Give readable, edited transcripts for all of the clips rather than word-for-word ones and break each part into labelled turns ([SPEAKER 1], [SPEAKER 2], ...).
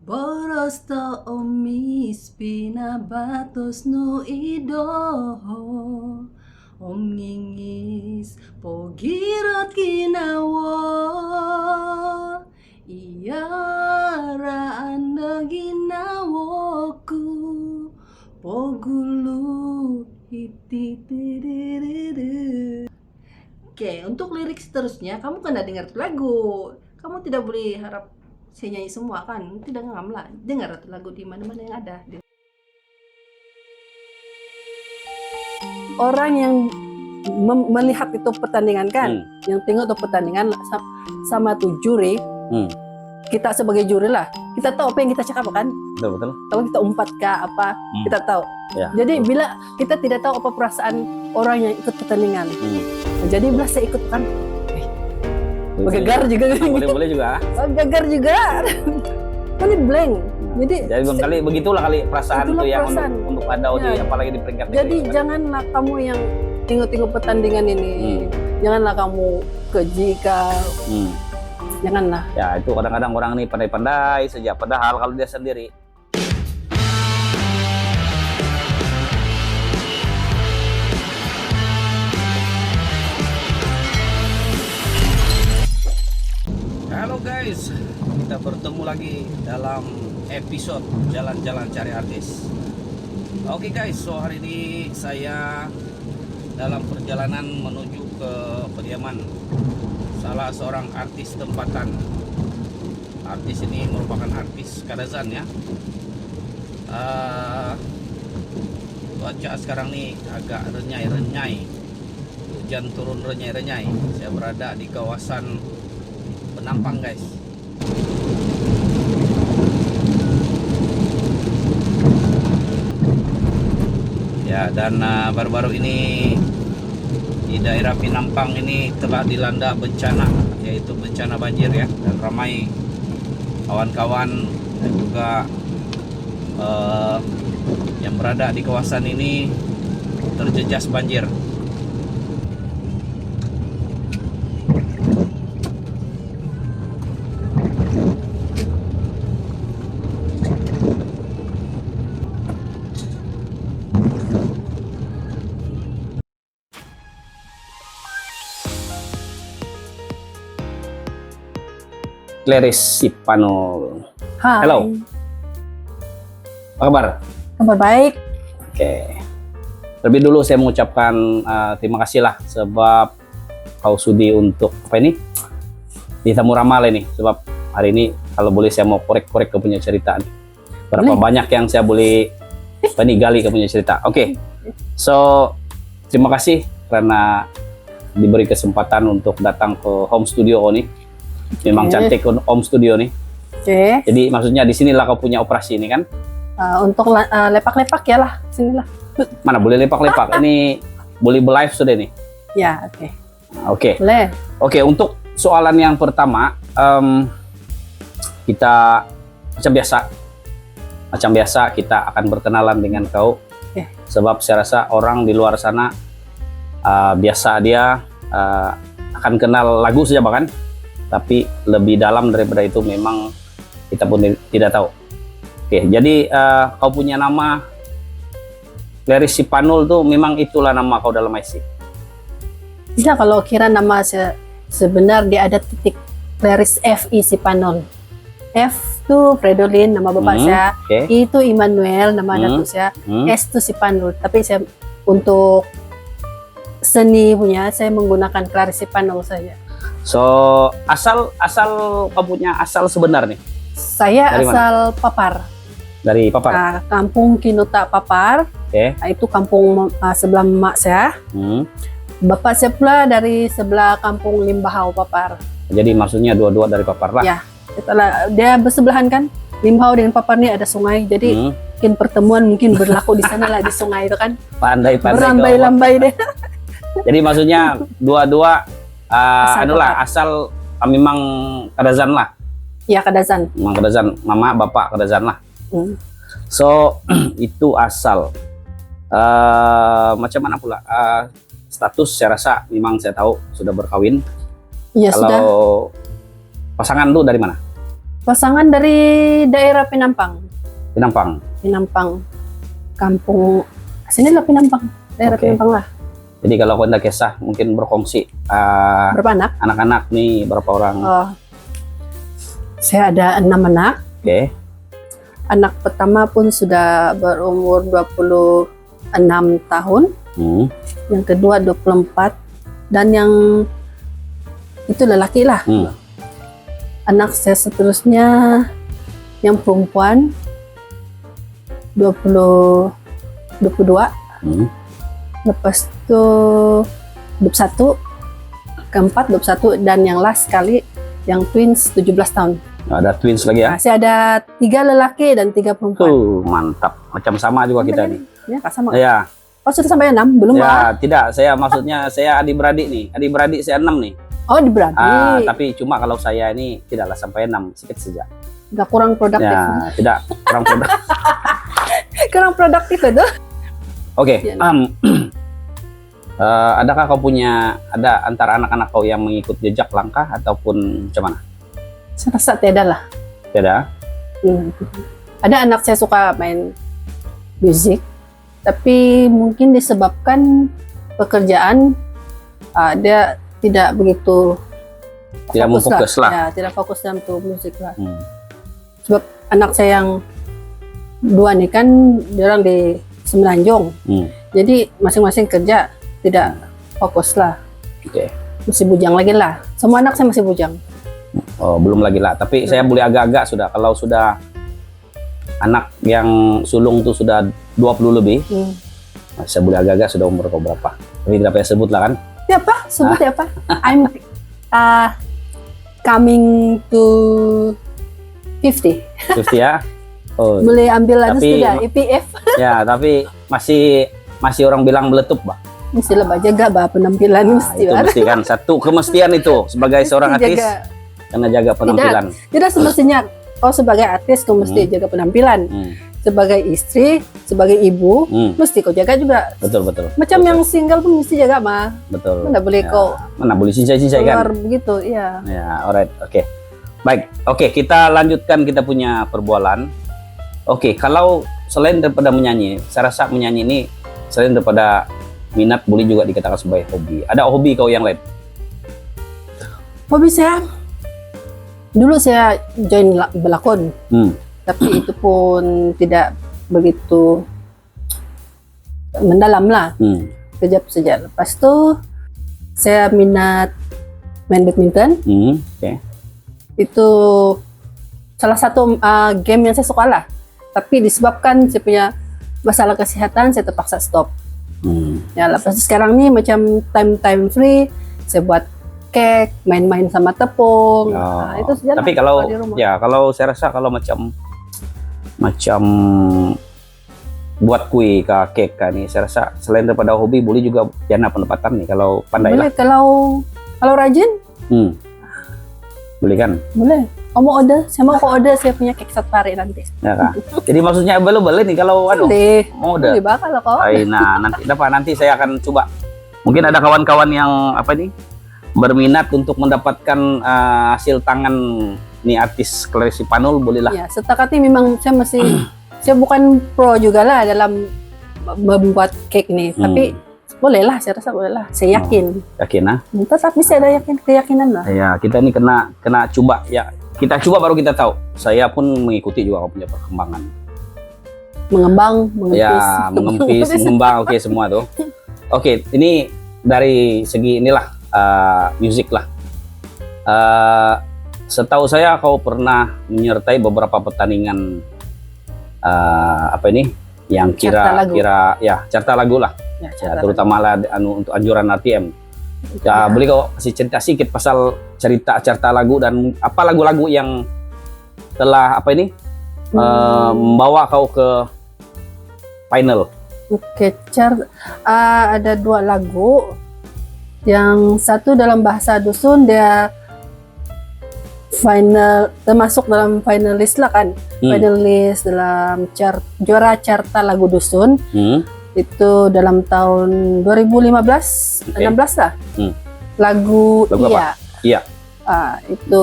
[SPEAKER 1] Boros to omis pinabatos no idoho omngingis pogirot ginawo iyaraan na ginawoku pogulu hititiriru. Oke, untuk lirik seterusnya kamu kena dengar lagu. Kamu tidak boleh harap saya nyanyi semua kan, tidak ngam lah. Dengar lagu di mana-mana yang ada. Orang yang melihat itu pertandingan kan, yang tengok itu pertandingan sama tuh juri. Kita sebagai juri lah, kita tahu apa yang kita cakap kan.
[SPEAKER 2] Betul.
[SPEAKER 1] Kalau kita umpat ke apa, kita tahu.
[SPEAKER 2] Ya,
[SPEAKER 1] jadi bila kita tidak tahu apa perasaan orang yang ikut pertandingan, jadi bila saya ikut kan, gegar juga.
[SPEAKER 2] Boleh juga.
[SPEAKER 1] Gegar juga. Kan ini blank. Jadi
[SPEAKER 2] kali begitulah kali perasaan itu yang untuk ada di apalagi di peringkat.
[SPEAKER 1] Jadi janganlah kamu yang tengok-tengok pertandingan ini, janganlah kamu keji. Janganlah.
[SPEAKER 2] Ya itu kadang-kadang orang nih pandai-pandai saja, padahal kalau dia sendiri. Halo guys, kita bertemu lagi dalam episode Jalan-Jalan Cari Artis. Oke guys, so hari ini saya dalam perjalanan menuju ke kediaman salah seorang artis tempatan. Artis ini merupakan artis Kadazan ya. Cuaca sekarang nih agak renyai-renyai, hujan turun renyai-renyai. Saya berada di kawasan Penampang guys. Ya, dan baru-baru ini di daerah Penampang ini telah dilanda bencana, yaitu bencana banjir ya, dan ramai kawan-kawan dan juga yang berada di kawasan ini terjejas banjir. Clarice Sipanul.
[SPEAKER 1] Hai.
[SPEAKER 2] Halo. Apa kabar?
[SPEAKER 1] Kabar baik.
[SPEAKER 2] Oke. Terlebih dulu saya mengucapkan terima kasih lah sebab kau sudi untuk apa ini? Ditamu ramal ini, sebab hari ini kalau boleh saya mau korek-korek ke punya cerita nih. Berapa banyak yang saya boleh gali ke punya cerita. Oke. So, terima kasih karena diberi kesempatan untuk datang ke home studio nih. Memang cantik home studio nih. Jadi maksudnya di sinilah kau punya operasi ini kan?
[SPEAKER 1] Untuk lepak-lepak ya lah, sinilah.
[SPEAKER 2] Mana boleh lepak-lepak? Ini boleh live sudah nih.
[SPEAKER 1] Ya, oke.
[SPEAKER 2] Oke.
[SPEAKER 1] Boleh.
[SPEAKER 2] Oke, untuk soalan yang pertama, kita macam biasa kita akan berkenalan dengan kau. Sebab saya rasa orang di luar sana biasa dia akan kenal lagu saja bahkan. Tapi lebih dalam daripada itu memang kita pun tidak tahu. Oke, jadi kau punya nama Clarice Sipanul tuh memang itulah nama kau dalam IC?
[SPEAKER 1] Bisa kalau kira nama sebenar dia ada titik Clarice F.I. Sipanul. F itu Fredolin nama bapak saya, I itu Immanuel nama datuk saya, S itu Sipanul. Tapi saya untuk seni punya saya menggunakan Clarice Sipanul saja.
[SPEAKER 2] So asal kamu punya asal sebenar nih?
[SPEAKER 1] Saya dari asal mana? Papar.
[SPEAKER 2] Dari Papar.
[SPEAKER 1] Kampung Kinuta Papar. Itu kampung sebelah mak saya. Bapak saya pula dari sebelah kampung Limbahau Papar.
[SPEAKER 2] Jadi maksudnya dua-dua dari Papar lah.
[SPEAKER 1] Ya, itulah dia bersebelahan kan. Limbahau dengan Papar ini ada sungai. Jadi mungkin pertemuan mungkin berlaku di sana lah di sungai itu kan.
[SPEAKER 2] Pandai.
[SPEAKER 1] Berambai-lambai deh.
[SPEAKER 2] Jadi maksudnya dua-dua asal memang Kadazan lah.
[SPEAKER 1] Ya, Kadazan.
[SPEAKER 2] Memang Kadazan, mama bapak Kadazan lah. So itu asal. Macam mana pula status? Saya rasa memang saya tahu sudah berkawin.
[SPEAKER 1] Iya,
[SPEAKER 2] kalau
[SPEAKER 1] sudah.
[SPEAKER 2] Pasangan tuh dari mana?
[SPEAKER 1] Pasangan dari daerah Penampang.
[SPEAKER 2] Penampang.
[SPEAKER 1] Penampang. Kampung. Sini lah Penampang. Daerah
[SPEAKER 2] Oke.
[SPEAKER 1] Penampang lah.
[SPEAKER 2] Jadi kalau Anda kisah mungkin berkongsi
[SPEAKER 1] Berapa anak?
[SPEAKER 2] anak-anak nih berapa orang?
[SPEAKER 1] Oh, saya ada 6 anak.
[SPEAKER 2] Oke.
[SPEAKER 1] Anak pertama pun sudah berumur 26 tahun.
[SPEAKER 2] Hmm.
[SPEAKER 1] Yang kedua 24. Dan yang itu lelaki lah.
[SPEAKER 2] Hmm.
[SPEAKER 1] Anak saya seterusnya yang perempuan 22.
[SPEAKER 2] Hmm.
[SPEAKER 1] Lepas itu 21. Keempat 21. Dan yang last kali yang twins 17 tahun.
[SPEAKER 2] Ada twins lagi ya?
[SPEAKER 1] Masih ada 3 lelaki dan 3 perempuan.
[SPEAKER 2] Mantap. Macam sama juga kita nih.
[SPEAKER 1] Ya, Kak, sama.
[SPEAKER 2] Ya,
[SPEAKER 1] Oh, sudah sampai 6? Belum,
[SPEAKER 2] ya
[SPEAKER 1] Pak?
[SPEAKER 2] tidak. Saya maksudnya saya adik-beradik nih. Adik-beradik saya 6 nih.
[SPEAKER 1] Oh, diberadik.
[SPEAKER 2] Tapi cuma kalau saya ini tidaklah sampai 6, sedikit saja.
[SPEAKER 1] Nggak kurang produktif.
[SPEAKER 2] Ya, tidak kurang produk.
[SPEAKER 1] Kurang produktif itu.
[SPEAKER 2] Oke.
[SPEAKER 1] Ya.
[SPEAKER 2] Adakah kau punya antara anak-anak kau yang mengikut jejak langkah ataupun macam mana?
[SPEAKER 1] Saya rasa tidak lah.
[SPEAKER 2] Tidak.
[SPEAKER 1] Ada anak saya suka main musik, tapi mungkin disebabkan pekerjaan dia tidak begitu
[SPEAKER 2] Tidak memfokus lah.
[SPEAKER 1] Ya, tidak fokus dalam tuh musik lah.
[SPEAKER 2] Hmm.
[SPEAKER 1] Sebab anak saya yang 2 nih kan dia orang di Semenanjung.
[SPEAKER 2] Hmm.
[SPEAKER 1] Jadi masing-masing kerja tidak fokus lah.
[SPEAKER 2] Oke.
[SPEAKER 1] Masih bujang lagi lah. Semua anak saya masih bujang.
[SPEAKER 2] Oh, belum lagi lah. Tapi saya boleh agak-agak sudah. Kalau sudah anak yang sulung tuh sudah 20 lebih, saya boleh agak-agak sudah umur kau berapa. Tapi tidak payah sebut lah kan?
[SPEAKER 1] Siapa? Sebut siapa? I'm coming to 50.
[SPEAKER 2] 50 ya? Oh,
[SPEAKER 1] Boleh ambil aja
[SPEAKER 2] Tapi-
[SPEAKER 1] tidak? IPF.
[SPEAKER 2] ya, tapi masih orang bilang meletup, Pak.
[SPEAKER 1] Mesti lah jaga bah penampilan mesti
[SPEAKER 2] Itu
[SPEAKER 1] bah.
[SPEAKER 2] mesti kan satu kemestian itu sebagai seorang
[SPEAKER 1] Mesti
[SPEAKER 2] artis
[SPEAKER 1] jaga.
[SPEAKER 2] karena jaga penampilan.
[SPEAKER 1] Tidak semestinya kau sebagai artis kau mesti jaga penampilan.
[SPEAKER 2] Hmm.
[SPEAKER 1] Sebagai istri, sebagai ibu,
[SPEAKER 2] Hmm.
[SPEAKER 1] mesti kau jaga juga.
[SPEAKER 2] Betul betul.
[SPEAKER 1] Macam
[SPEAKER 2] betul,
[SPEAKER 1] yang single pun mesti jaga mah.
[SPEAKER 2] betul.
[SPEAKER 1] Mana boleh
[SPEAKER 2] Ya,
[SPEAKER 1] kau
[SPEAKER 2] mana boleh cincai-cincai kan?
[SPEAKER 1] keluar begitu, ya.
[SPEAKER 2] Ya, alright. Oke. Baik. Oke, kita lanjutkan kita punya perbualan. Oke, kalau selain daripada menyanyi, saya rasa menyanyi ini selain daripada minat boleh juga dikatakan sebagai hobi. Ada hobi kau yang lain?
[SPEAKER 1] Hobi saya dulu saya join berlakon,
[SPEAKER 2] Hmm.
[SPEAKER 1] tapi itu pun tidak begitu mendalam lah,
[SPEAKER 2] Hmm.
[SPEAKER 1] kejap saja. Lepas itu saya minat main badminton.
[SPEAKER 2] Hmm. Oke.
[SPEAKER 1] Itu salah satu game yang saya suka lah, tapi disebabkan saya punya masalah kesehatan saya terpaksa stop.
[SPEAKER 2] Hmm.
[SPEAKER 1] Ya, lepas itu sekarang nih macam time free saya buat cake, main-main sama tepung.
[SPEAKER 2] Oh.
[SPEAKER 1] Itu saja lah
[SPEAKER 2] Tapi kalau
[SPEAKER 1] di rumah.
[SPEAKER 2] ya kalau saya rasa kalau macam buat kue ke cake kan nih, saya rasa selain daripada hobi boleh juga jana pendapatan nih kalau pandai lah.
[SPEAKER 1] Boleh kalau rajin
[SPEAKER 2] Boleh kan?
[SPEAKER 1] boleh. Kamu order, saya mau order saya punya cake satu hari nanti.
[SPEAKER 2] Ya kan? Jadi maksudnya boleh nih kalau
[SPEAKER 1] Boleh.
[SPEAKER 2] mau udah.
[SPEAKER 1] Boleh bakal loh kau.
[SPEAKER 2] Nah, nanti saya akan coba. Mungkin ada kawan-kawan yang berminat untuk mendapatkan hasil tangan nih artis Clarice Panul, bolehlah.
[SPEAKER 1] Ya, setakat ini memang saya masih saya bukan pro juga lah dalam membuat cake nih, tapi bolehlah, saya rasa bolehlah. Saya yakin.
[SPEAKER 2] Yakin ah?
[SPEAKER 1] Tapi saya ada keyakinan lah.
[SPEAKER 2] Ya, kita ini kena coba ya. Kita coba baru kita tahu. Saya pun mengikuti juga punya perkembangan.
[SPEAKER 1] Mengembang, mengempis.
[SPEAKER 2] Ya, mengempis, mengembang, oke semua tuh. Oke, ini dari segi inilah musik lah. Setahu saya kau pernah menyertai beberapa pertandingan yang carta lagu lah.
[SPEAKER 1] Ya,
[SPEAKER 2] Terutama lah untuk anjuran RTM. Ya, boleh kau kasih cerita sedikit pasal cerita carta lagu dan apa lagu-lagu yang telah membawa kau ke final.
[SPEAKER 1] Oke, ada 2 lagu. Yang satu dalam bahasa dusun dia termasuk dalam finalis lah kan. Finalis dalam juara carta lagu dusun. Itu dalam tahun 2015, 16 lah. Lagu
[SPEAKER 2] Lagu
[SPEAKER 1] Iya.
[SPEAKER 2] apa? Iya.
[SPEAKER 1] Itu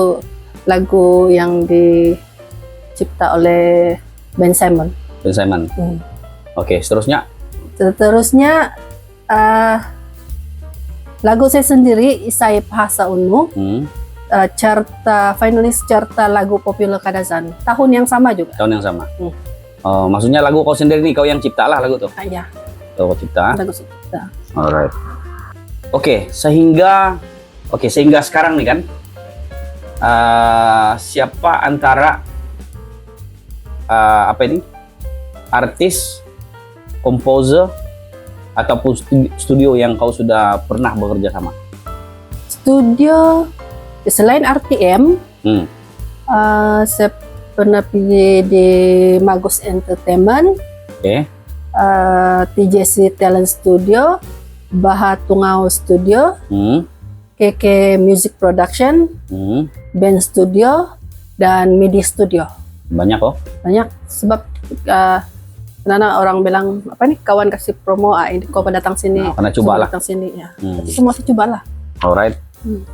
[SPEAKER 1] lagu yang dicipta oleh Ben Simon.
[SPEAKER 2] Ben Simon. Oke, seterusnya?
[SPEAKER 1] Seterusnya lagu saya sendiri, Isai Bahasa Unu, finalis carta lagu populer Kadazan. Tahun yang sama juga.
[SPEAKER 2] Tahun yang sama. Maksudnya lagu kau sendiri nih, kau yang cipta lah lagu tuh?
[SPEAKER 1] Iya.
[SPEAKER 2] Kau cipta?
[SPEAKER 1] Lagu cipta.
[SPEAKER 2] Alright. Oke, sehingga sekarang nih kan, siapa antara artis, komposer, ataupun studio yang kau sudah pernah bekerja sama?
[SPEAKER 1] Studio selain RTM, saya pernah pergi di Magus Entertainment, TJC Talent Studio, Baha Tungau Studio, KK Music Production, Band Studio, dan MIDI Studio.
[SPEAKER 2] Banyak kok?
[SPEAKER 1] Banyak, sebab karena orang bilang apa nih, kawan kasih promo, ini kau datang sini,
[SPEAKER 2] kena coba lah.
[SPEAKER 1] Datang sini ya. Semua saya coba lah.
[SPEAKER 2] Alright.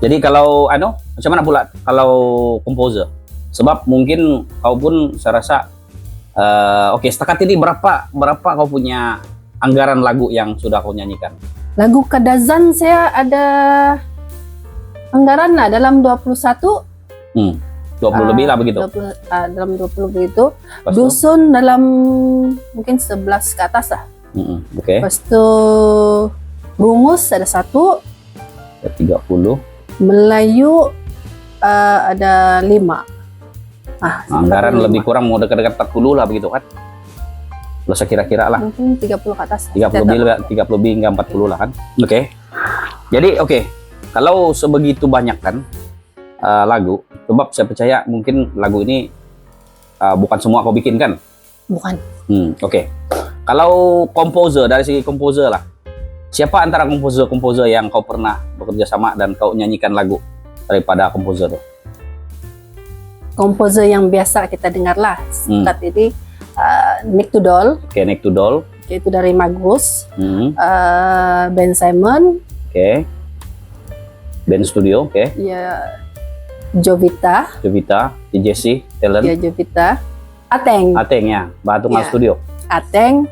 [SPEAKER 2] Jadi kalau macam mana pula kalau komposer? Sebab mungkin kau pun saya rasa setakat ini berapa kau punya anggaran lagu yang sudah kau nyanyikan?
[SPEAKER 1] Lagu Kadazan saya ada anggaran dalam 21.
[SPEAKER 2] 20 lebih lah begitu.
[SPEAKER 1] Dalam 20 begitu.
[SPEAKER 2] Lepas
[SPEAKER 1] Dusun dalam mungkin 11 ke atas lah.
[SPEAKER 2] Oke.
[SPEAKER 1] Lepas itu Rungus ada 1.
[SPEAKER 2] 30.
[SPEAKER 1] Melayu ada 5.
[SPEAKER 2] Anggaran lebih kurang mau dekat-dekat 40 lah begitu kan? Bisa kira-kira lah.
[SPEAKER 1] Mungkin 30 ke atas.
[SPEAKER 2] 30 lebih hingga 40 lah kan? Oke. Jadi kalau sebegitu banyak kan lagu, sebab saya percaya mungkin lagu ini bukan semua kau bikin kan?
[SPEAKER 1] Bukan.
[SPEAKER 2] Oke. Kalau komposer, dari segi komposer lah, siapa antara komposer yang kau pernah bekerja sama dan kau nyanyikan lagu daripada komposer tuh?
[SPEAKER 1] Komposer yang biasa kita dengar lah saat ini, Nick Tudol.
[SPEAKER 2] Oke, Nick Tudol.
[SPEAKER 1] Itu dari Magus. Ben Simon.
[SPEAKER 2] Oke. Ben Studio. Oke.
[SPEAKER 1] Ya. Jovita,
[SPEAKER 2] TJC Talent.
[SPEAKER 1] Ya, Jovita. Ateng ya, Baha Tungau Studio. Ateng.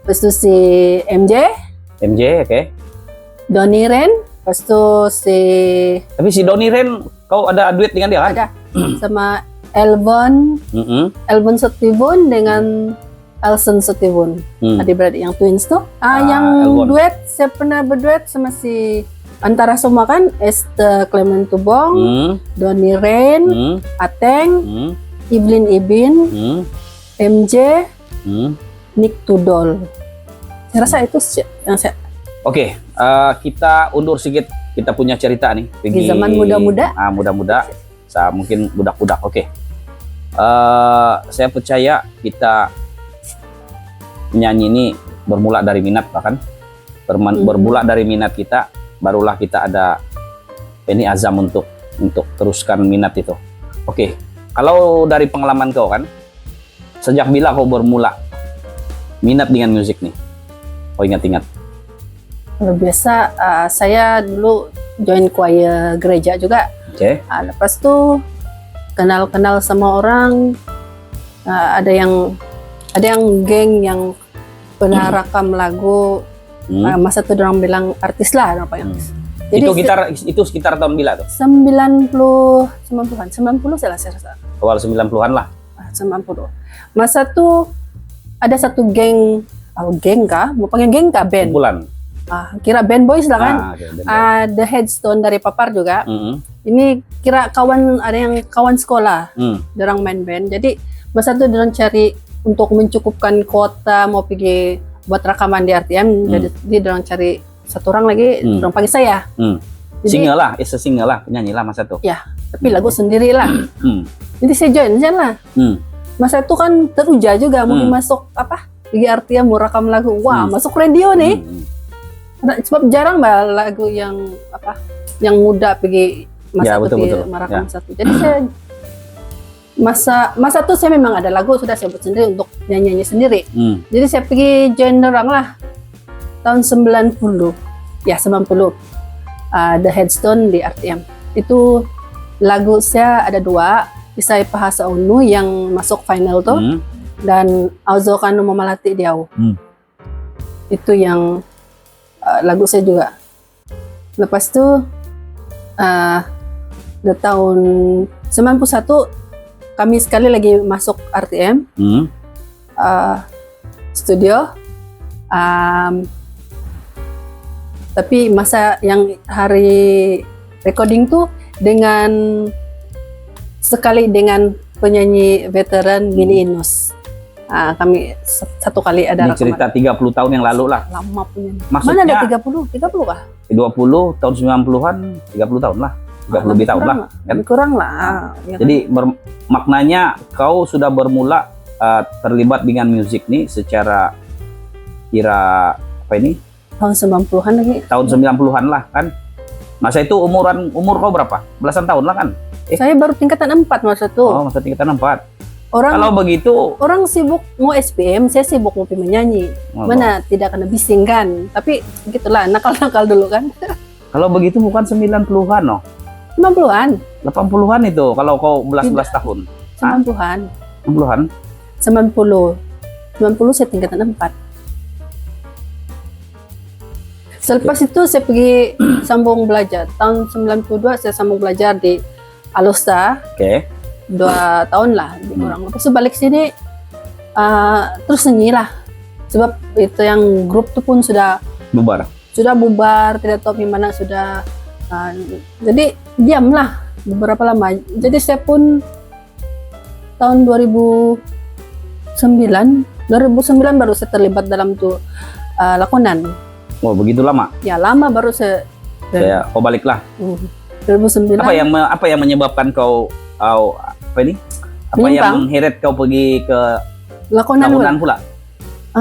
[SPEAKER 1] Terus itu si MJ,
[SPEAKER 2] oke.
[SPEAKER 1] Donny Ren. Terus itu
[SPEAKER 2] Tapi si Donny Ren, kau ada duet dengan dia kan?
[SPEAKER 1] Ada. Sama Elvon Sotibun dengan Elson Sotibun. Adik-beradik yang twins tuh. Yang
[SPEAKER 2] Elvon.
[SPEAKER 1] Duet, saya pernah berduet sama si antara semua kan, Esther Clement Tubong, Donny Ren, Ateng, Evelyn Ibin, MJ, Nick Tudol. Saya rasa itu yang saya.
[SPEAKER 2] Oke, kita undur sedikit, kita punya cerita nih.
[SPEAKER 1] Di zaman muda-muda.
[SPEAKER 2] Muda-muda, mungkin budak-budak. Oke. Saya percaya kita menyanyi ini bermula dari minat, bahkan bermula dari minat kita, barulah kita ada ini azam untuk teruskan minat itu. Oke. Kalau dari pengalaman kau kan, sejak bila kau bermula minat dengan musik nih? Kau ingat-ingat?
[SPEAKER 1] Kalau biasa, saya dulu join choir gereja juga.
[SPEAKER 2] Oke.
[SPEAKER 1] Lepas tuh kenal-kenal sama orang, ada yang geng yang pernah rekam lagu. Masa itu orang bilang artis lah, apa yang. Jadi
[SPEAKER 2] itu sekitar tahun bila tuh?
[SPEAKER 1] 90-an saya rasa.
[SPEAKER 2] Awal 90-an lah.
[SPEAKER 1] 90. Masa tuh ada satu geng, geng kah? Mau panggil geng kah? Band.
[SPEAKER 2] Kumpulan.
[SPEAKER 1] Kira band boys lah kan.
[SPEAKER 2] Okay,
[SPEAKER 1] The Headstone dari Papar juga. Ini kira ada yang kawan sekolah. Dorang main band. Jadi masa itu dorang cari untuk mencukupkan kuota mau pergi buat rekaman di RTM. Jadi dorang cari satu orang lagi, dorang panggil saya. Jadi,
[SPEAKER 2] single lah, penyanyi lah masa itu.
[SPEAKER 1] Ya, tapi lagu sendiri lah. Jadi saya join aja lah. Masa itu kan teruja juga mau masuk di RTM mau rekam lagu. Wah, masuk radio nih. Sebab jarang lagu yang yang muda pergi merekam satu. Jadi saya masa itu saya memang ada lagu sudah saya buat sendiri untuk nyanyi sendiri. Jadi saya pergi join orang lah tahun 90. Ya, 90. The Headstone di RTM. Itu lagu saya ada 2, Isai Bahasa Unu yang masuk final tuh, dan Auzo Kanu Memalati Diau. Itu yang lagu saya juga. Lepas itu di tahun 91 kami sekali lagi masuk RTM studio, tapi masa yang hari recording tuh sekali dengan penyanyi veteran Mini Inus. Kami satu kali ada
[SPEAKER 2] Ini cerita 30 tahun yang lalu lah.
[SPEAKER 1] Lama punya.
[SPEAKER 2] Maksudnya,
[SPEAKER 1] mana ada 30 kah?
[SPEAKER 2] 20 tahun 90-an, 30 tahun lah. 30 lebih tahun lah. Kan?
[SPEAKER 1] Kurang lah. Ya kan?
[SPEAKER 2] Jadi maknanya kau sudah bermula terlibat dengan musik nih secara kira apa ini?
[SPEAKER 1] Tahun 90-an lagi.
[SPEAKER 2] Tahun 90-an lah kan. Masa itu umur kau berapa? Belasan tahun lah kan?
[SPEAKER 1] Saya baru tingkatan 4 masa itu.
[SPEAKER 2] Oh, masa tingkatan 4.
[SPEAKER 1] Kalau
[SPEAKER 2] begitu
[SPEAKER 1] orang sibuk mau SPM, saya sibuk mau menyanyi. Mana tidak kena bising kan. Tapi gitulah, nakal-nakal dulu kan.
[SPEAKER 2] Kalau begitu bukan 90-an loh.
[SPEAKER 1] 90-an.
[SPEAKER 2] 80-an itu kalau kau belas tahun.
[SPEAKER 1] 90-an.
[SPEAKER 2] 90-an?
[SPEAKER 1] 90 saya tingkatan 4. Selepas itu saya pergi sambung belajar. Tahun 92 saya sambung belajar di Alusta.
[SPEAKER 2] Oke.
[SPEAKER 1] 2 tahun lah lebih kurang. Lepas itu balik sini terus nyanyi lah. Sebab itu yang grup itu pun sudah
[SPEAKER 2] bubar,
[SPEAKER 1] tidak tahu gimana sudah. Jadi diam lah beberapa lama. Jadi saya pun tahun 2009 baru saya terlibat dalam tuh lakonan.
[SPEAKER 2] Oh, begitu lama?
[SPEAKER 1] Ya lama baru saya.
[SPEAKER 2] Kau balik lah.
[SPEAKER 1] 2009.
[SPEAKER 2] Apa yang menyebabkan kau apa ini? Apa yang mengheret kau pergi ke lakonan pula?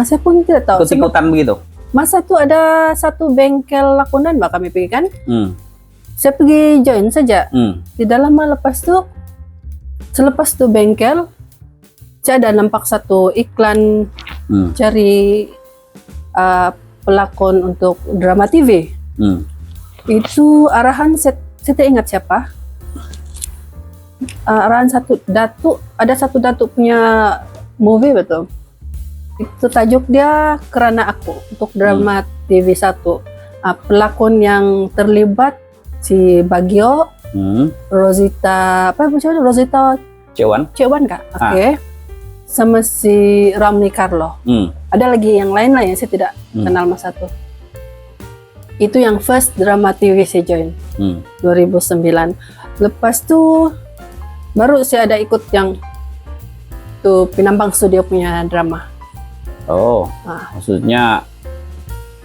[SPEAKER 1] Saya pun tidak tahu.
[SPEAKER 2] Ikut-ikutan begitu?
[SPEAKER 1] Masa itu ada satu bengkel lakonan kami pergi kan? Saya pergi join saja. Tidak lama selepas itu bengkel, saya ada nampak satu iklan cari pelakon untuk drama TV. Itu arahan saya tidak ingat siapa. Arahan ada satu datuk punya movie betul. Itu tajuk dia Kerana Aku untuk drama TV 1. Pelakon yang terlibat si Bagio, Rosita Cewan kak? Oke. Sama si Ramli Carlo. Ada lagi yang lain lah yang saya tidak kenal masa itu. Itu yang first drama TV saya join 2009. Lepas tu baru saya ada ikut yang tuh Pinambang Studio punya drama.
[SPEAKER 2] Oh, maksudnya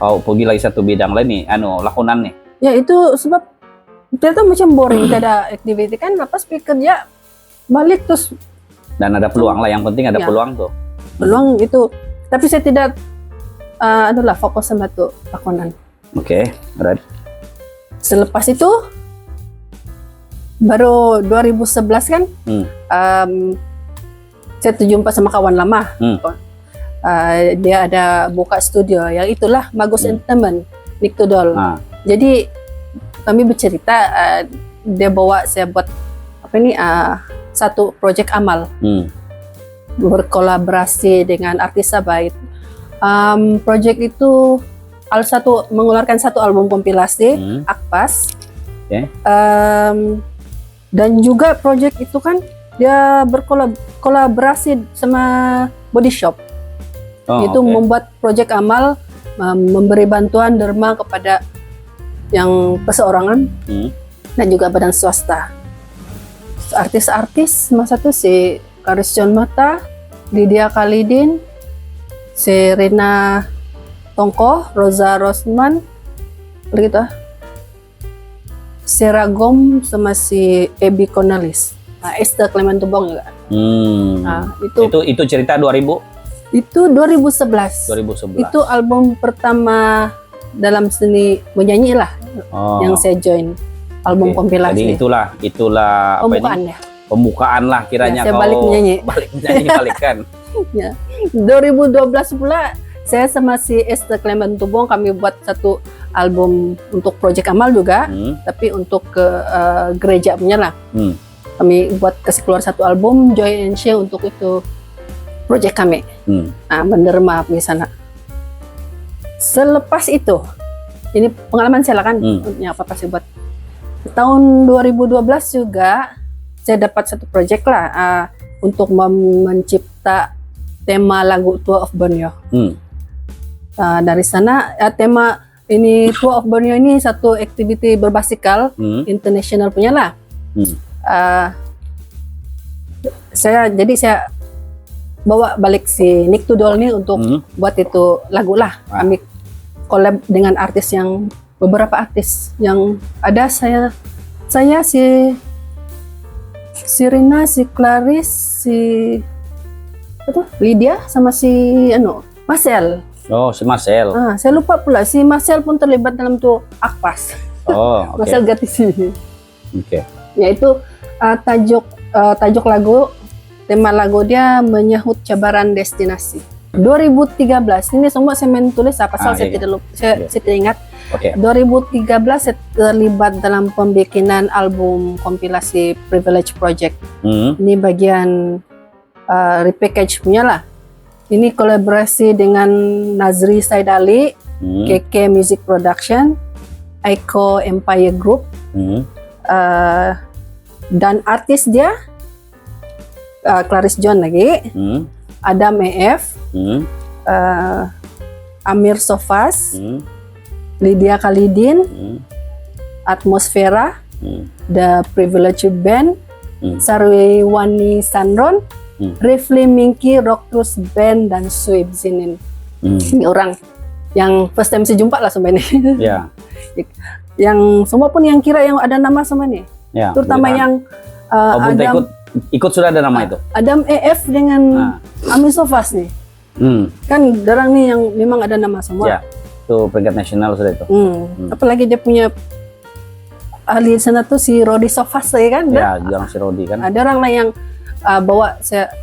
[SPEAKER 2] kau pergi lagi satu bidang lain nih, lakonan nih.
[SPEAKER 1] Ya itu sebab ternyata macam boring, tidak ada activity kan. Lepas pergi kerja balik terus.
[SPEAKER 2] Dan ada peluang lah, yang penting ada peluang tuh.
[SPEAKER 1] Peluang itu, tapi saya tidak fokus sama tuh lakonan.
[SPEAKER 2] Oke, alright.
[SPEAKER 1] Selepas itu baru 2011 kan, saya terjumpa sama kawan lama. Dia ada buka studio, yang itulah Bagus Entertainment, Nick Tudol. Jadi kami bercerita, dia bawa saya buat satu proyek amal, berkolaborasi dengan artis Sabah. Proyek itu mengeluarkan satu album kompilasi, Akpas. Dan juga proyek itu kan dia berkolaborasi sama Body Shop. Itu membuat proyek amal, memberi bantuan derma kepada yang perseorangan dan juga badan swasta. Artis-artis masa itu si Karis John Mata, Lydia Khalidin, si Rina Tongko, Rosa Rosman, begitu. Si Ragom sama si Ebi Konalis. Esther Clemento Bong juga.
[SPEAKER 2] Itu cerita 2000?
[SPEAKER 1] Itu 2011. Itu album pertama dalam seni menyanyi lah yang saya join. Album kompilasi.
[SPEAKER 2] Jadi itulah
[SPEAKER 1] pembukaan ya.
[SPEAKER 2] Pembukaan lah kiranya
[SPEAKER 1] saya balik menyanyi.
[SPEAKER 2] Balik kan.
[SPEAKER 1] Ya. 2012 pula saya sama si Esther Clement Tubong kami buat satu album untuk Project Amal juga, tapi untuk ke gereja punya lah. Kami buat kasih keluar satu album Joy and Share untuk itu project kami. Nah, menerima di sana. Selepas itu, ini pengalaman saya lah kan, apa sih buat tahun 2012 juga saya dapat satu project lah untuk mencipta tema lagu Tour of Borneo. Dari sana tema ini Tour of Borneo ini satu aktiviti berbasikal internasional punya lah. Saya bawa balik si Nick Tudor nih untuk buat itu lagu lah. Kami collab dengan artis yang beberapa artis yang ada saya si Rina, si Clarice, si Lydia sama si Marcel.
[SPEAKER 2] Oh, si Marcel.
[SPEAKER 1] Saya lupa pula si Marcel pun terlibat dalam tuh Akpas.
[SPEAKER 2] Oh, oke.
[SPEAKER 1] Marcel Gatisi.
[SPEAKER 2] Oke.
[SPEAKER 1] Yaitu tajuk lagu, tema lagu dia menyahut cabaran destinasi. 2013 ini semua saya main tulis pasal saya tidak lupa, saya tidak ingat. 2013 saya terlibat dalam pembikinan album kompilasi Privilege Project. Ini bagian repackage punya lah. Ini kolaborasi dengan Nazri Said Ali, KK Music Production, Aiko Empire Group, dan artis dia Clarice John lagi, Adam EF, Amir Sofas, Lydia Khalidin, Atmosfera, The Privilege Band, Sarwani Sanron, Rifli Minky, Rock Trust Band, dan Suib Zinin. Ini orang yang first time saya jumpa lah sama ini.
[SPEAKER 2] Ya.
[SPEAKER 1] Yang semua pun yang kira yang ada nama sama ini.
[SPEAKER 2] Ya,
[SPEAKER 1] terutama yang Adam
[SPEAKER 2] ikut sudah ada nama itu.
[SPEAKER 1] Adam EF dengan Amir Sofas nih. Kan darang nih yang memang ada nama semua.
[SPEAKER 2] Ya. Itu peringkat nasional sudah itu.
[SPEAKER 1] Apalagi dia punya ahli sana tuh si Rodi Sofas ya kan?
[SPEAKER 2] Ya, jangan si Rodi kan.
[SPEAKER 1] Ada orang lah yang bawa saya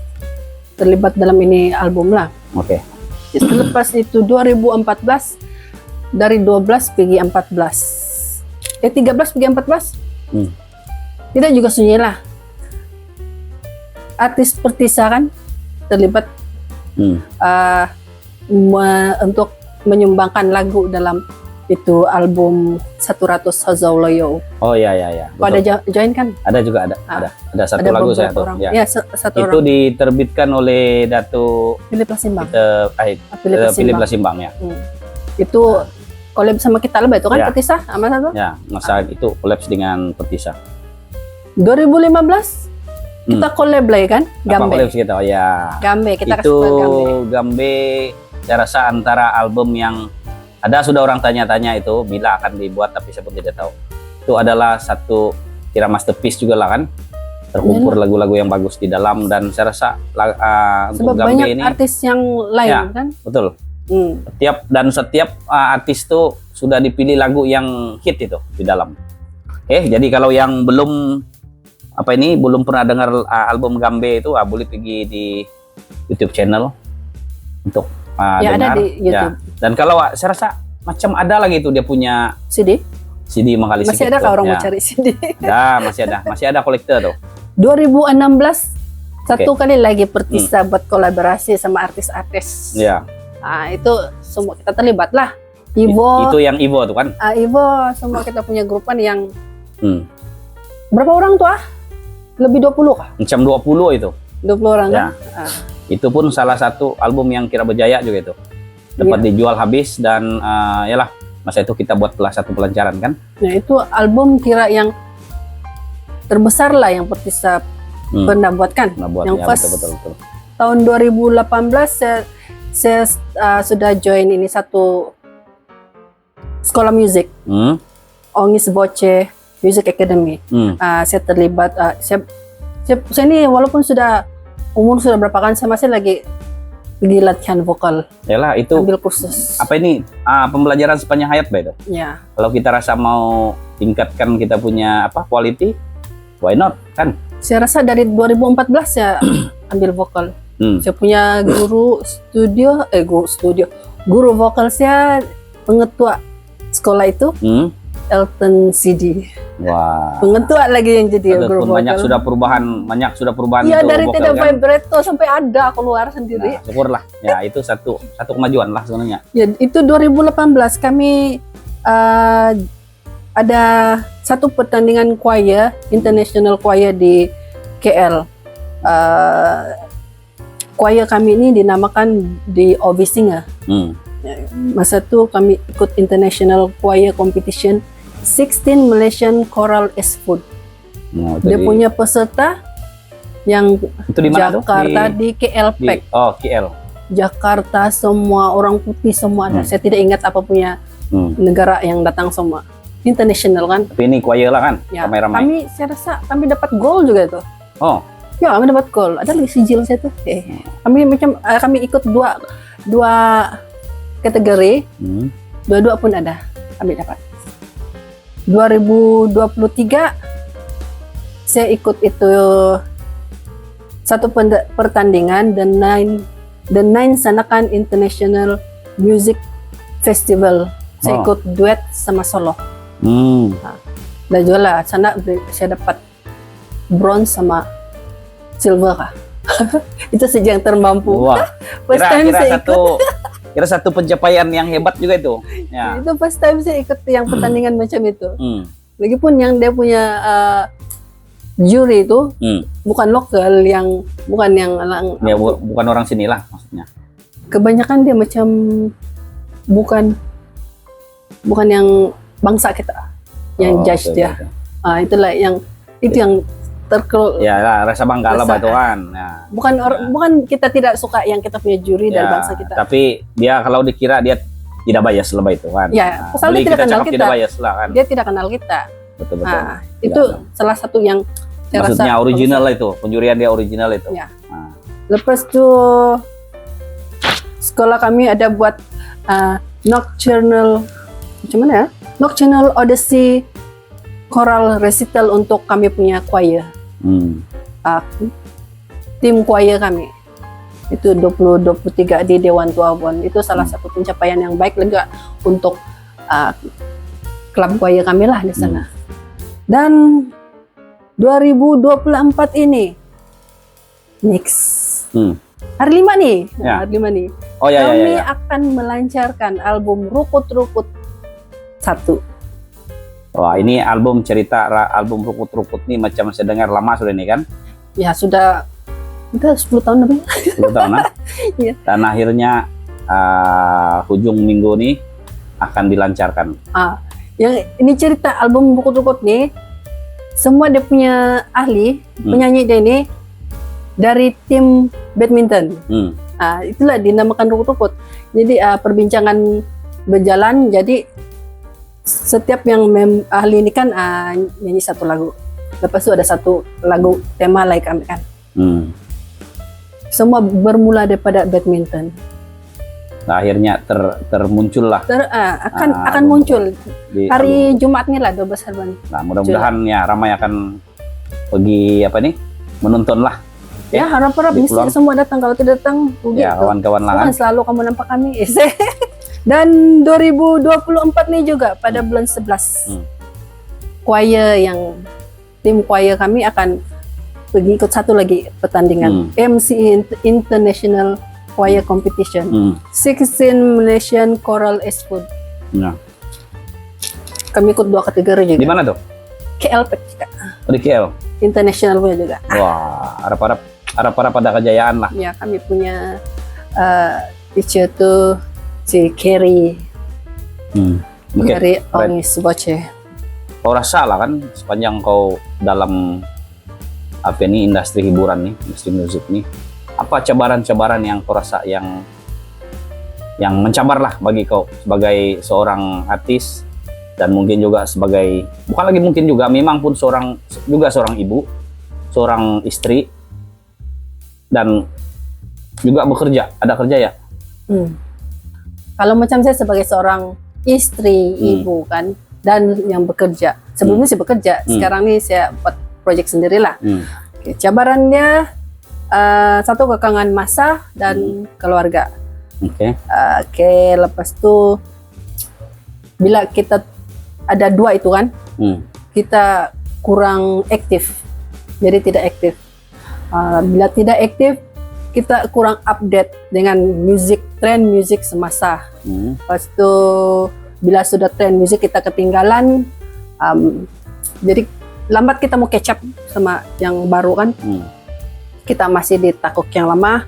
[SPEAKER 1] terlibat dalam ini album lah.
[SPEAKER 2] Oke.
[SPEAKER 1] Selepas itu 2014 dari 12 pergi 14. 13 pergi 14. Kita juga sunyi lah. Artis Pertisa kan terlibat untuk menyumbangkan lagu dalam itu album 100 Hazauloyo.
[SPEAKER 2] Oh ya.
[SPEAKER 1] Pada join kan?
[SPEAKER 2] Ada juga ada satu lagu saya tuh.
[SPEAKER 1] Ya, satu
[SPEAKER 2] itu
[SPEAKER 1] orang.
[SPEAKER 2] Diterbitkan oleh Dato
[SPEAKER 1] Philip Lasimbang.
[SPEAKER 2] Philip Lasimbang ya.
[SPEAKER 1] Itu collab sama kita lah itu kan
[SPEAKER 2] ya.
[SPEAKER 1] Pertisa sama satu.
[SPEAKER 2] Ya, masa itu collab dengan Pertisa.
[SPEAKER 1] 2015 kita collab lagi kan? Gambe.
[SPEAKER 2] Collab kita? Oh ya.
[SPEAKER 1] Gambe kita
[SPEAKER 2] itu
[SPEAKER 1] kasih
[SPEAKER 2] Gambe saya rasa antara album yang sudah orang tanya-tanya itu bila akan dibuat, tapi saya pun tidak tahu. Itu adalah satu kira masterpiece juga lah kan, terkumpul lagu-lagu yang bagus di dalam, dan saya rasa
[SPEAKER 1] sebab
[SPEAKER 2] untuk Gambe
[SPEAKER 1] banyak
[SPEAKER 2] ini
[SPEAKER 1] artis yang lain
[SPEAKER 2] ya,
[SPEAKER 1] kan.
[SPEAKER 2] Betul. Setiap artis itu sudah dipilih lagu yang hit itu di dalam. Jadi kalau yang belum pernah dengar album Gambe itu boleh pergi di YouTube channel untuk
[SPEAKER 1] ya,
[SPEAKER 2] dengar.
[SPEAKER 1] ada di YouTube.
[SPEAKER 2] Ya. Dan kalau saya rasa macam ada lagi itu dia punya
[SPEAKER 1] CD
[SPEAKER 2] Mangali
[SPEAKER 1] masih ada kalau orang mau cari CD.
[SPEAKER 2] Ya, masih ada kolektor tuh.
[SPEAKER 1] 2016 satu kali lagi Pertisa buat kolaborasi sama artis-artis.
[SPEAKER 2] Ya.
[SPEAKER 1] Itu semua kita terlibat lah. Ivo.
[SPEAKER 2] Itu yang Ivo tuh kan?
[SPEAKER 1] Ivo, semua kita punya grupan yang berapa orang tuh Lebih 20 kah?
[SPEAKER 2] Macam 20 itu.
[SPEAKER 1] 20 orang
[SPEAKER 2] ya.
[SPEAKER 1] Kan?
[SPEAKER 2] Itu pun salah satu album yang kira berjaya juga itu. Dapat dijual habis dan yalah, masa itu kita buat satu pelajaran kan.
[SPEAKER 1] Nah, itu album kira yang terbesar lah yang Pertisa pernah buat kan. Yang
[SPEAKER 2] ya,
[SPEAKER 1] first
[SPEAKER 2] betul.
[SPEAKER 1] Tahun 2018 saya sudah join ini satu sekolah musik. Ongis Boce Music Academy. Saya terlibat. Saya ini walaupun sudah umur sudah berapa kan, saya masih lagi di latihan vokal.
[SPEAKER 2] Yalah, itu
[SPEAKER 1] ambil kursus.
[SPEAKER 2] Pembelajaran sepanjang hayat itu.
[SPEAKER 1] Ya.
[SPEAKER 2] Kalau kita rasa mau tingkatkan kita punya quality, why not kan?
[SPEAKER 1] Saya rasa dari 2014 saya ambil vokal. Saya punya guru vokal saya pengetua sekolah itu Elton CD.
[SPEAKER 2] Wah.
[SPEAKER 1] Pengetua lagi yang jadi guru vokal.
[SPEAKER 2] Banyak sudah perubahan
[SPEAKER 1] Iya,
[SPEAKER 2] itu
[SPEAKER 1] dari
[SPEAKER 2] vokal,
[SPEAKER 1] tidak
[SPEAKER 2] kan?
[SPEAKER 1] vibrato sampai ada keluar sendiri.
[SPEAKER 2] Nah, syukurlah. Ya, itu satu kemajuan lah sebenarnya.
[SPEAKER 1] Ya, itu 2018 kami ada satu pertandingan choir, international choir di KL. Choir kami ini dinamakan di Ovi Singer. Masa itu kami ikut international choir competition 16 Malaysian Choral Food. Dia punya peserta yang
[SPEAKER 2] itu di mana
[SPEAKER 1] Jakarta di KL Pack.
[SPEAKER 2] KL.
[SPEAKER 1] Jakarta semua orang putih semua ada. Saya tidak ingat apa punya negara yang datang semua. International kan.
[SPEAKER 2] Tapi ini choir lah kan?
[SPEAKER 1] Ya,
[SPEAKER 2] Ramai-ramai.
[SPEAKER 1] saya rasa kami dapat gol juga itu.
[SPEAKER 2] Oh.
[SPEAKER 1] Ya, kami dapat gol. Ada lagi sijil saya tuh. Kami ikut dua kategori. Dua-dua pun ada. Kami dapat. 2023 saya ikut itu satu pertandingan The Nine Sanakan International Music Festival. Saya ikut duet sama solo. Dan juga sana saya dapat bronze sama silver kah? Itu saja yang termampu.
[SPEAKER 2] Wah. Kira satu pencapaian yang hebat juga itu. Ya.
[SPEAKER 1] Itu first time saya ikut yang pertandingan macam itu. Lagipun yang dia punya juri itu bukan lokal, bukan
[SPEAKER 2] orang sini lah maksudnya.
[SPEAKER 1] Kebanyakan dia macam bukan yang bangsa kita yang judge dia. Itulah yang
[SPEAKER 2] ya rasa bangga lah batuan. Ya.
[SPEAKER 1] Bukan kita tidak suka yang kita punya juri dari bangsa kita.
[SPEAKER 2] Tapi dia kalau dikira dia tidak bias lebih itu kan.
[SPEAKER 1] Ya, asal dia tidak kenal kita.
[SPEAKER 2] Tidak bias lah kan.
[SPEAKER 1] Dia tidak kenal kita.
[SPEAKER 2] Betul.
[SPEAKER 1] Itu salah satu yang saya
[SPEAKER 2] maksudnya
[SPEAKER 1] rasa
[SPEAKER 2] original lah itu, penjurian dia original itu.
[SPEAKER 1] Ya. Lepas itu sekolah kami ada buat Nocturnal Odyssey Choral Recital untuk kami punya choir. Tim choir kami itu 2023 di Dewan Tuabon. Itu salah satu pencapaian yang baik juga untuk klub choir kami lah di sana. Dan 2024 ini next hari 5 nih. Hari 5 nih. Kami akan melancarkan album Rukut-Rukut 1.
[SPEAKER 2] Wah, ini album album Rukut-Rukut nih macam saya dengar lama sudah ini kan?
[SPEAKER 1] Ya, sudah 10 tahun lebih.
[SPEAKER 2] 10 tahun lah.
[SPEAKER 1] Ya.
[SPEAKER 2] Dan akhirnya hujung minggu nih akan dilancarkan.
[SPEAKER 1] Yang ini cerita album Rukut-Rukut nih, semua dia punya ahli, penyanyi dia ini dari tim badminton. Itulah dinamakan Rukut-Rukut. Jadi perbincangan berjalan, jadi setiap yang ahli ini kan nyanyi satu lagu. Lepas itu ada satu lagu tema like kami kan. Semua bermula daripada badminton.
[SPEAKER 2] Nah, akhirnya termuncul lah.
[SPEAKER 1] Akan muncul hari Jumat nih lah 12 Harban.
[SPEAKER 2] Nah, mudah-mudahan ya ramai akan pergi menonton lah.
[SPEAKER 1] Ya, harap-harap bisa semua datang. Kalau tidak datang,
[SPEAKER 2] ya kawan-kawan lah kan.
[SPEAKER 1] Selalu kamu nampak kami. Dan 2024 nih juga pada bulan 11 tim choir kami akan pergi ikut satu lagi pertandingan MC International Choir Competition 16 Malaysian Choral Food. Kami ikut 2 kategori juga.
[SPEAKER 2] Di mana tuh?
[SPEAKER 1] KL Pack juga.
[SPEAKER 2] Di KL.
[SPEAKER 1] International punya juga.
[SPEAKER 2] Wah, harap-harap pada kejayaan lah.
[SPEAKER 1] Ya, kami punya teacher tuh si Kerry. Kerry Ongis Boce.
[SPEAKER 2] Kau rasa lah kan sepanjang kau dalam industri hiburan nih, industri musik nih, apa cabaran-cabaran yang kau rasa yang mencabar lah bagi kau sebagai seorang artis dan mungkin juga memang pun seorang ibu, seorang istri dan juga bekerja, ada kerja ya?
[SPEAKER 1] Kalau macam saya sebagai seorang istri, ibu kan, dan yang bekerja. Sebelumnya saya bekerja, sekarang ini saya buat proyek sendirilah. Cabarannya Satu kekangan masa dan keluarga.
[SPEAKER 2] Oke.
[SPEAKER 1] Oke, lepas itu bila kita ada dua itu kan, kita kurang aktif, jadi tidak aktif. Bila tidak aktif, kita kurang update dengan tren musik semasa. Lepas itu bila sudah tren musik kita ketinggalan, jadi lambat kita mau catch up sama yang baru kan. Kita masih di takuk yang lama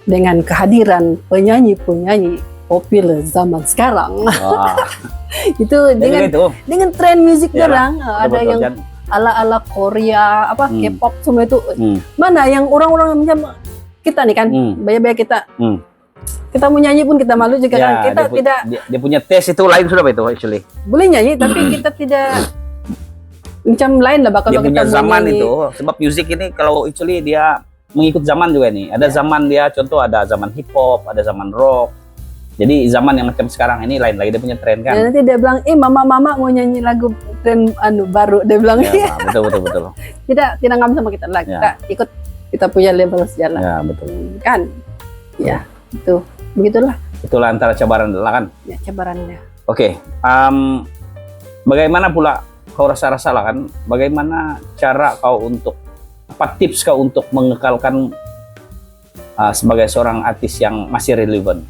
[SPEAKER 1] dengan kehadiran penyanyi-penyanyi populer zaman sekarang. Itu dengan tren musik orang ada yang ala-ala Korea, K-pop semua itu. Mana yang orang-orang macam kita nih kan, banyak-banyak kita mau nyanyi pun kita malu juga kan. Kita tidak
[SPEAKER 2] dia punya tes itu lain sudah itu actually.
[SPEAKER 1] Boleh nyanyi tapi kita tidak macam lain lah bakal
[SPEAKER 2] dia punya
[SPEAKER 1] kita
[SPEAKER 2] zaman
[SPEAKER 1] nyanyi.
[SPEAKER 2] Itu sebab musik ini kalau actually dia mengikut zaman juga nih. Ada zaman dia contoh ada zaman hip hop, ada zaman rock. Jadi zaman yang macam sekarang ini lain lagi dia punya tren kan.
[SPEAKER 1] Dan nanti dia bilang, mama mau nyanyi lagu tren baru. Dia bilang
[SPEAKER 2] betul.
[SPEAKER 1] tidak ngam sama kita lagi. Kita ikut kita punya level sejalan.
[SPEAKER 2] Ya, betul.
[SPEAKER 1] Kan? Ya, itu. Begitulah.
[SPEAKER 2] Itulah antara cabaran lah kan.
[SPEAKER 1] Ya, cabarannya.
[SPEAKER 2] Oke. Bagaimana pula kau rasa-rasa lah kan? Bagaimana cara kau untuk apa tips kau untuk mengekalkan sebagai seorang artis yang masih relevan?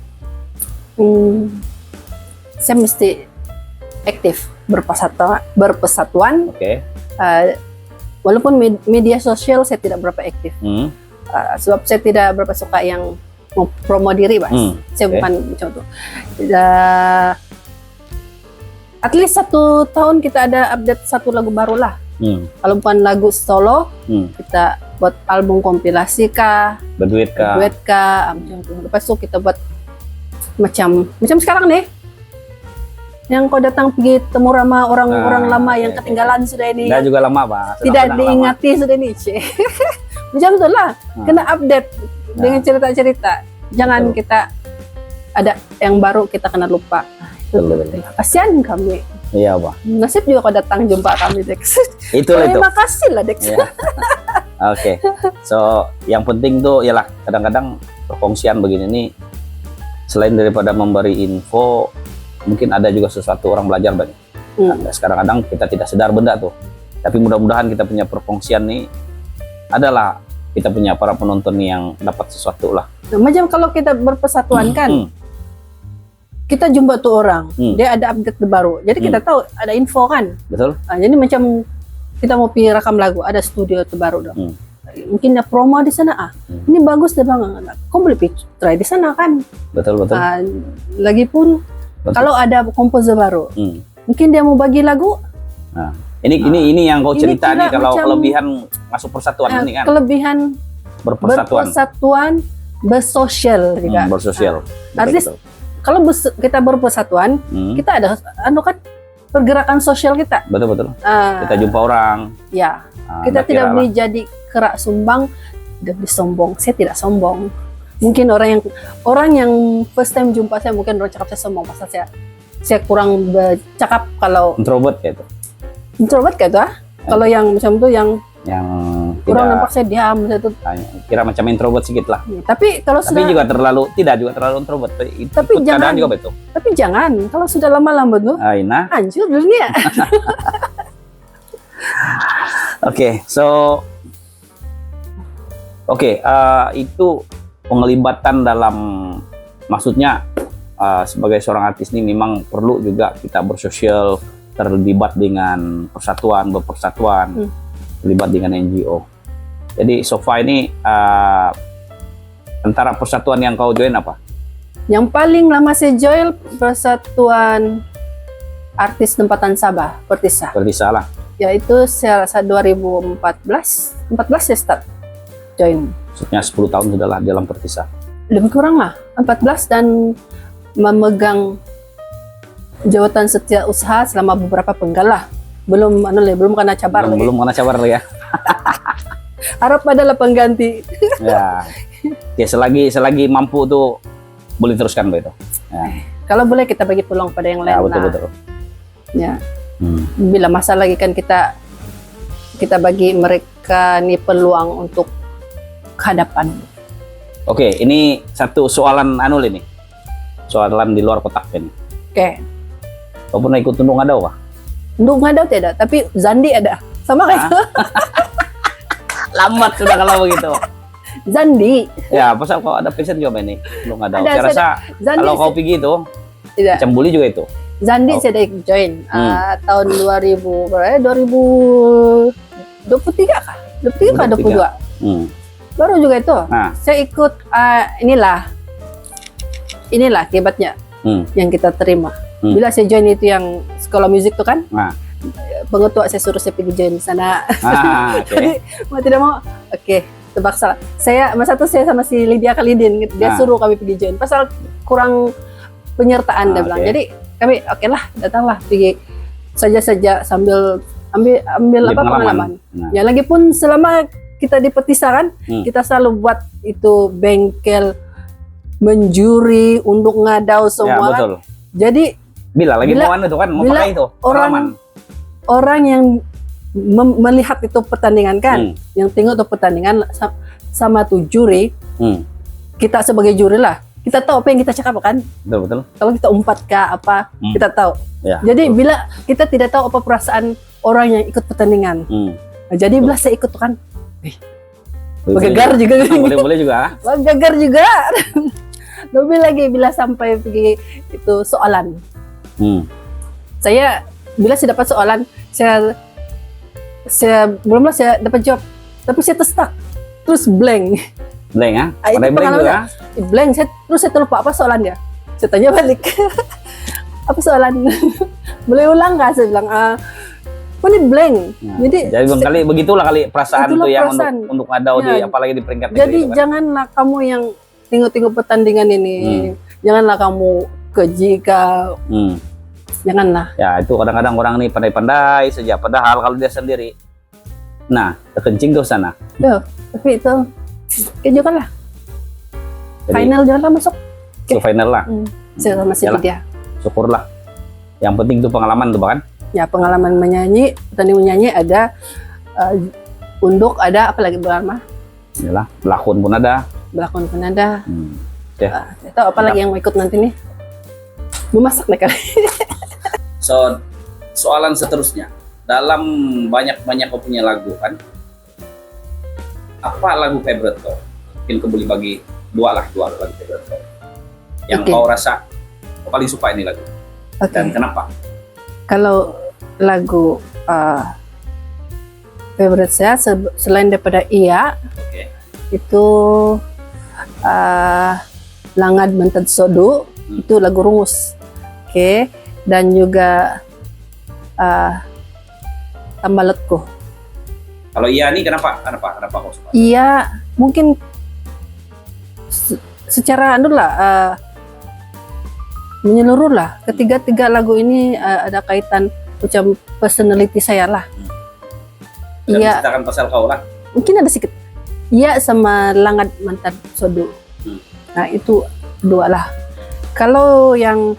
[SPEAKER 1] Saya mesti aktif berpersatuan.
[SPEAKER 2] Oke.
[SPEAKER 1] Walaupun media sosial saya tidak berapa aktif. Sebab saya tidak berapa suka yang mau promo diri, Mas. Saya bukan macam itu. At least 1 tahun kita ada update 1 lagu baru lah. Kalau bukan lagu solo, kita buat album kompilasi kah, berduet kah, macam itu. Lepas itu kita buat macam sekarang nih. Yang kau datang pergi temu ramah orang-orang lama yang ketinggalan sudah ini.
[SPEAKER 2] Sudah juga lama, Pak.
[SPEAKER 1] Tidak diingati sudah ini. Macam itu lah. Kena update dengan cerita-cerita. Jangan kita ada yang baru kita kena lupa. Kasihan kami.
[SPEAKER 2] Iya, Pak.
[SPEAKER 1] Nasib juga kau datang jumpa kami, Dex.
[SPEAKER 2] Itulah itu.
[SPEAKER 1] Terima kasih lah, Dex.
[SPEAKER 2] Oke. So, yang penting tuh ialah kadang-kadang perkongsian begini nih selain daripada memberi info, mungkin ada juga sesuatu orang belajar banyak. Sekarang-kadang kita tidak sadar benda tuh. Tapi mudah-mudahan kita punya perkongsian nih adalah kita punya para penonton yang dapat sesuatu lah.
[SPEAKER 1] Macam kalau kita berpersatuan kan, kita jumpa tuh orang, dia ada update baru. Jadi kita tahu ada info kan.
[SPEAKER 2] Betul.
[SPEAKER 1] Jadi macam kita mau pergi rekam lagu, ada studio terbaru dong. Mungkin ada promo di sana. Ini bagus deh bang. Kau boleh try di sana kan.
[SPEAKER 2] Betul.
[SPEAKER 1] Lagipun kalau ada komposer baru, mungkin dia mau bagi lagu.
[SPEAKER 2] Nah, ini yang kau cerita nih kalau kelebihan masuk persatuan ini kan.
[SPEAKER 1] Kelebihan berpersatuan, bersosial juga.
[SPEAKER 2] Bersosial.
[SPEAKER 1] At least kalau kita berpersatuan, kita ada kan pergerakan sosial kita.
[SPEAKER 2] Betul. Kita jumpa orang.
[SPEAKER 1] Ya. Kita tidak boleh jadi kerak sumbang, tidak boleh sombong. Saya tidak sombong. Mungkin orang yang first time jumpa saya mungkin orang cakap saya sombong, pasal saya kurang bercakap kalau
[SPEAKER 2] introvert gitu.
[SPEAKER 1] Introvert gitu Kalau yang macam itu yang kurang nampak saya diam itu.
[SPEAKER 2] Kira macam introvert sedikit lah.
[SPEAKER 1] Ya, tapi kalau
[SPEAKER 2] tidak juga terlalu introvert.
[SPEAKER 1] Tapi jangan juga betul. Tapi jangan kalau sudah lama-lama tuh. Hancur dunia.
[SPEAKER 2] Itu penglibatan dalam maksudnya sebagai seorang artis ini memang perlu juga kita bersosial, terlibat dengan berpersatuan, terlibat dengan NGO. Jadi Sofa ini antara persatuan yang kau join apa?
[SPEAKER 1] Yang paling lama saya join Persatuan Artis Tempatan Sabah, Pertisa lah. Yaitu saya rasa 2014 saya start join.
[SPEAKER 2] Maksudnya 10 tahun sudah lah dalam Pertisa.
[SPEAKER 1] Lebih kurang lah 14 dan memegang jawatan setiausaha selama beberapa penggal lah. Belum kena cabar lagi.
[SPEAKER 2] Belum kena cabar lagi ya.
[SPEAKER 1] Harap adalah pengganti.
[SPEAKER 2] Ya. Oke, selagi mampu tuh boleh teruskan begitu. Ya.
[SPEAKER 1] Kalau boleh kita bagi peluang pada yang lain.
[SPEAKER 2] Ya, betul.
[SPEAKER 1] Ya. Bila masa lagi kan kita bagi mereka nih peluang untuk ke hadapan.
[SPEAKER 2] Oke, ini satu soalan ini. Soalan di luar kotak ini.
[SPEAKER 1] Oke.
[SPEAKER 2] Kau pernah ikut tunduk ngadau kah?
[SPEAKER 1] Tunduk ngadau tidak, tapi Zandi ada. Sama kayak itu.
[SPEAKER 2] Lambat sudah kalau begitu.
[SPEAKER 1] Zandi.
[SPEAKER 2] Ya, pasal kau ada passion juga ini tunduk ngadau.
[SPEAKER 1] Ada,
[SPEAKER 2] Saya rasa
[SPEAKER 1] Zandi
[SPEAKER 2] kalau kau pergi itu,
[SPEAKER 1] tidak.
[SPEAKER 2] Cembuli juga itu.
[SPEAKER 1] Zandi saya dah join tahun 2000 berapa ya? 2023 kah? 23 kah 22? Baru juga itu.
[SPEAKER 2] Nah.
[SPEAKER 1] Saya ikut inilah akibatnya yang kita terima. Bila saya join itu yang sekolah musik tuh kan, pengetua saya suruh saya pergi join sana. Jadi mau tidak mau, terpaksa. Saya masa itu saya sama si Lydia Khalidin, dia suruh kami pergi join. Pasal kurang penyertaan dia bilang. Jadi kami oke lah, datanglah pergi saja sambil ambil apa pengalaman. Ya lagi pun selama kita di Petisa kan, kita selalu buat itu bengkel menjuri untuk ngadau semua.
[SPEAKER 2] Ya, betul.
[SPEAKER 1] Kan. Jadi
[SPEAKER 2] bila itu kan mau pakai itu
[SPEAKER 1] orang yang melihat itu pertandingan kan, yang tengok itu pertandingan sama tuh juri, kita sebagai juri lah, kita tahu apa yang kita cakap kan.
[SPEAKER 2] Betul.
[SPEAKER 1] Kalau kita umpat kah apa, kita tahu.
[SPEAKER 2] Ya,
[SPEAKER 1] jadi bila kita tidak tahu apa perasaan orang yang ikut pertandingan, jadi bila saya ikut tuh kan, bergegar juga.
[SPEAKER 2] Boleh juga.
[SPEAKER 1] Bergegar juga. Lebih lagi bila sampai pergi itu soalan. Saya bila saya dapat soalan, saya belumlah saya dapat jawab, tapi saya terstuck, terus blank.
[SPEAKER 2] Blank ah?
[SPEAKER 1] Itu
[SPEAKER 2] blank juga?
[SPEAKER 1] Blank, saya terlupa apa soalannya. Saya tanya balik, apa soalan? Boleh ulang nggak? Saya bilang, apa nih blank. Jadi
[SPEAKER 2] kali begitulah kali perasaan tuh yang untuk ngadau di apalagi di peringkat.
[SPEAKER 1] Jadi kan? Janganlah kamu yang tengok-tengok pertandingan ini, janganlah kamu keji kah. Janganlah.
[SPEAKER 2] Ya itu kadang-kadang orang nih pandai-pandai saja, padahal kalau dia sendiri, nah terkencing ke sana.
[SPEAKER 1] Tuh, tapi itu kejukan lah. Final janganlah masuk.
[SPEAKER 2] Final lah.
[SPEAKER 1] Saya masih dia.
[SPEAKER 2] Syukurlah. Yang penting itu pengalaman tuh bahkan.
[SPEAKER 1] Ya pengalaman menyanyi, pertandingan menyanyi ada, unduk ada, apalagi berlama.
[SPEAKER 2] Yalah, belakon pun ada.
[SPEAKER 1] Belakon pun ada. Tahu apa lagi yang mau ikut nanti nih? Memasak mereka.
[SPEAKER 2] So, soalan seterusnya, dalam banyak kau punya lagu kan, apa lagu favorite kau? Mungkin kau boleh bagi dua lagu favorite kau yang kau rasa kau paling suka ini lagu, dan kenapa? Kalau
[SPEAKER 1] lagu favorite saya selain daripada Iya, itu Langad Mentad Sodu, itu lagu rungus. Dan juga Tambaletku.
[SPEAKER 2] Kalau Iya nih kenapa kau suka?
[SPEAKER 1] Iya mungkin secara menyeluruh lah. Ketiga lagu ini ada kaitan macam personality saya lah.
[SPEAKER 2] Iya. Ceritakan pasal kau lah.
[SPEAKER 1] Mungkin ada sedikit. Iya sama Langad Mentad Sodu. Nah itu dua lah. Kalau yang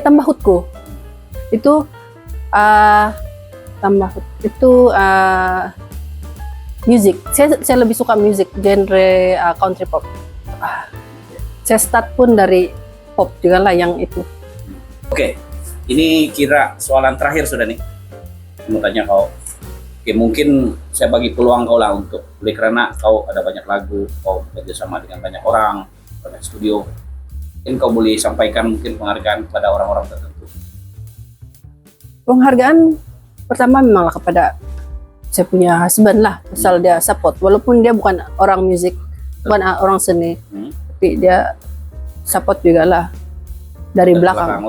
[SPEAKER 1] Tambahutku itu music. Saya lebih suka music genre country pop. Saya start pun dari pop juga lah yang itu.
[SPEAKER 2] Oke, ini kira soalan terakhir sudah nih. Mau tanya kau. Oke, mungkin saya bagi peluang kau lah untuk, karena kau ada banyak lagu, kau bekerjasama dengan banyak orang, banyak studio. Mungkin kau boleh sampaikan mungkin penghargaan kepada orang-orang tertentu.
[SPEAKER 1] Penghargaan pertama memanglah kepada saya punya husband lah, asal dia support, walaupun dia bukan orang musik, bukan orang seni, tapi dia support juga lah dari belakang.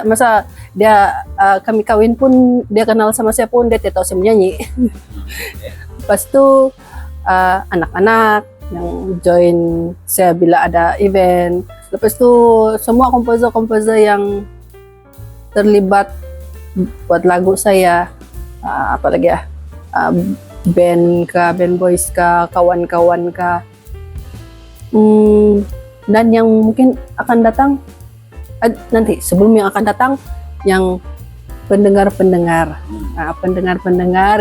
[SPEAKER 1] Masa dia kami kawin pun dia kenal sama saya pun dia tidak tahu saya menyanyi. Lepas itu anak-anak yang join saya bila ada event. Lepas itu semua komposer yang terlibat buat lagu saya, apalagi ya, band boys kawan-kawan dan yang mungkin akan datang nanti, sebelum yang akan datang, yang pendengar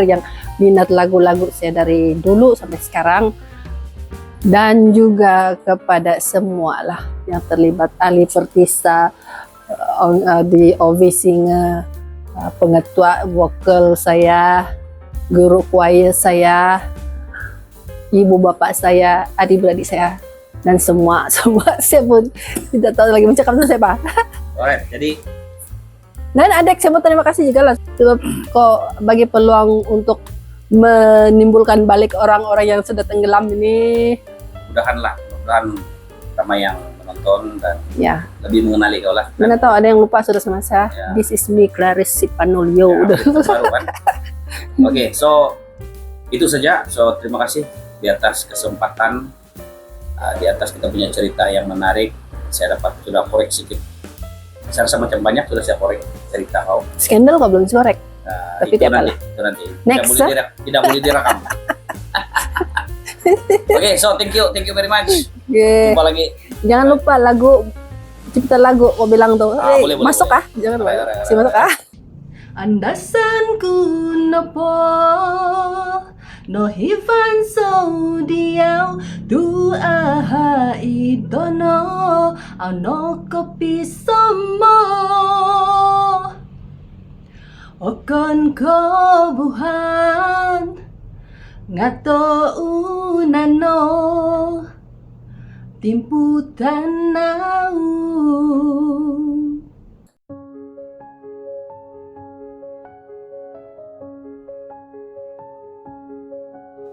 [SPEAKER 1] yang minat lagu-lagu saya dari dulu sampai sekarang. Dan juga kepada semua lah yang terlibat, Ali Pertisa, di OV Singer, pengetua vokal saya, guru choir saya, ibu bapak saya, adik-beradik saya, dan semua saya pun tidak tahu lagi mencakap itu siapa.
[SPEAKER 2] Alright, jadi
[SPEAKER 1] Dan adik saya mau terima kasih juga lah sebab kok bagi peluang untuk menimbulkan balik orang-orang yang sudah tenggelam ini.
[SPEAKER 2] mudahan ramai yang menonton dan
[SPEAKER 1] Ya,
[SPEAKER 2] lebih mengenali kau lah.
[SPEAKER 1] mana tahu ada yang lupa sudah sama saya.
[SPEAKER 2] Ya.
[SPEAKER 1] This is me, Clarice Sipanulyo.
[SPEAKER 2] Ya, baru kan. Oke, so itu saja. So terima kasih di atas kesempatan, di atas kita punya cerita yang menarik. Saya sudah korek sedikit. Saya rasa macam banyak sudah saya korek cerita kau.
[SPEAKER 1] Skandal kok belum dikorek. Tapi
[SPEAKER 2] itu
[SPEAKER 1] tiap
[SPEAKER 2] nanti, itu nanti.
[SPEAKER 1] Next,
[SPEAKER 2] Tidak boleh direkam. Oke, so thank you very much.
[SPEAKER 1] Yeah.
[SPEAKER 2] Jumpa lagi.
[SPEAKER 1] Jangan lupa lagu cipta lagu kau bilang tuh.
[SPEAKER 2] Boleh,
[SPEAKER 1] masuk
[SPEAKER 2] boleh.
[SPEAKER 1] Jangan lupa.
[SPEAKER 2] Boleh.
[SPEAKER 1] Si masuk Andasanku nopo no hivan so diau tu aha idono ano kopi somo okon ko buhan ngato unano timputan nau.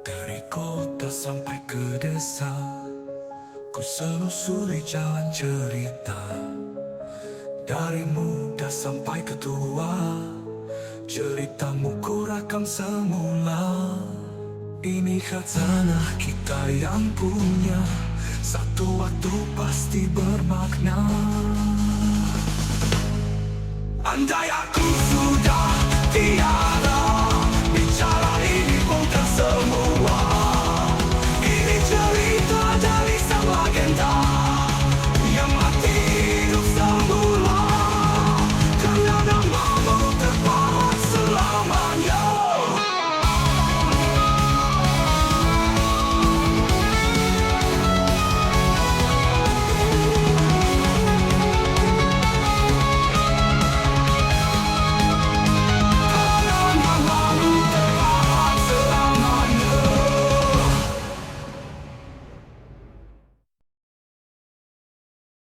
[SPEAKER 3] Dari kota sampai ke desa, ku selusuri jalan cerita. Dari muda sampai ke tua, ceritamu ku rakam semula. Ini khazanah kita yang punya, satu waktu pasti bermakna. Andai aku sudah tiada